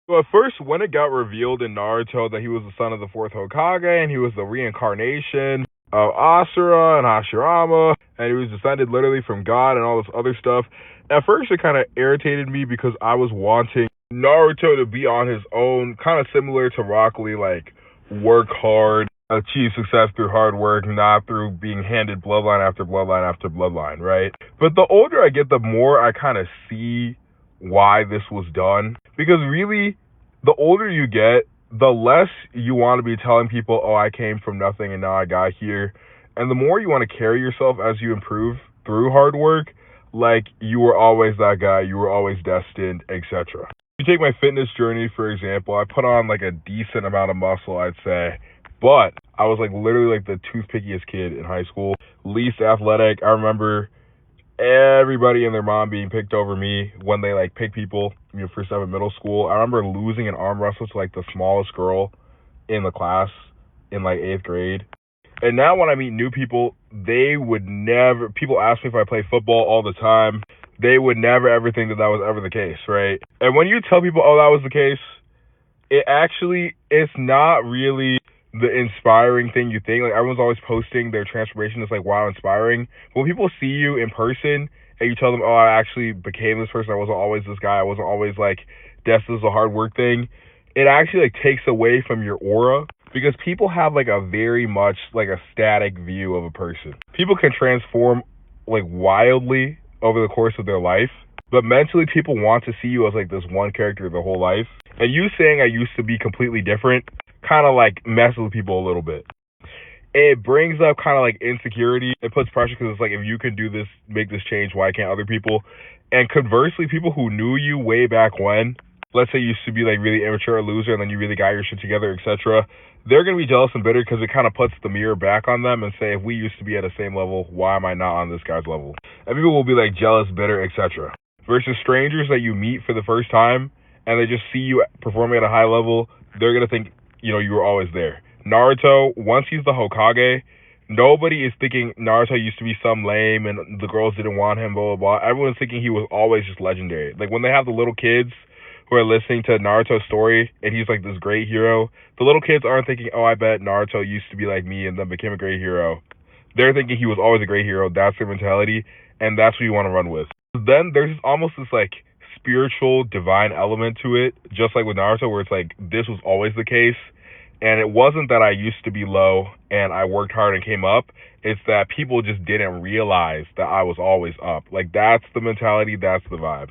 So at first, when it got revealed in Naruto that he was the son of the fourth Hokage and he was the reincarnation of Asura and Hashirama, and he was descended literally from God and all this other stuff, at first it kind of irritated me because I was wanting Naruto to be on his own, kind of similar to Rock Lee, like work hard, achieve success through hard work, not through being handed bloodline after bloodline after bloodline, right? But the older I get, the more I kind of see why this was done. Because really, the older you get, the less you want to be telling people, oh, I came from nothing and now I got here. And the more you want to carry yourself as you improve through hard work, like you were always that guy, you were always destined, etc. You take my fitness journey, for example, I put on like a decent amount of muscle, I'd say. But I was like literally like the toothpickiest kid in high school, least athletic. I remember everybody and their mom being picked over me when they like pick people, first time in middle school. I remember losing an arm wrestle to like the smallest girl in the class in like 8th grade. And now when I meet new people, they would never, people ask me if I play football all the time. They would never ever think that that was ever the case, right? And when you tell people, oh, that was the case, it's not really the inspiring thing you think. Like everyone's always posting their transformation. It's like, wow, inspiring. But when people see you in person and you tell them, oh, I actually became this person. I wasn't always this guy. I wasn't always like, this is a hard work thing. It actually like takes away from your aura because people have like a very much like a static view of a person. People can transform like wildly over the course of their life, but mentally people want to see you as like this one character their whole life. And you saying I used to be completely different kind of like messes with people a little bit. It brings up kind of like insecurity. It puts pressure because it's like, if you can do this, make this change, why can't other people? And conversely, people who knew you way back when, let's say you used to be like really immature, a loser, and then you really got your shit together, etc., they're going to be jealous and bitter because it kind of puts the mirror back on them and say, if we used to be at the same level, why am I not on this guy's level? And people will be like jealous, bitter, etc. Versus strangers that you meet for the first time and they just see you performing at a high level, they're going to think, you were always there. Naruto, once he's the Hokage, nobody is thinking Naruto used to be some lame and the girls didn't want him, blah, blah, blah. Everyone's thinking he was always just legendary. Like when they have the little kids who are listening to Naruto's story and he's like this great hero, the little kids aren't thinking, oh, I bet Naruto used to be like me and then became a great hero. They're thinking he was always a great hero. That's their mentality, and that's what you want to run with. Then there's almost this like spiritual divine element to it, just like with Naruto, where it's like this was always the case. And it wasn't that I used to be low and I worked hard and came up. It's that people just didn't realize that I was always up. Like, that's the mentality. That's the vibe.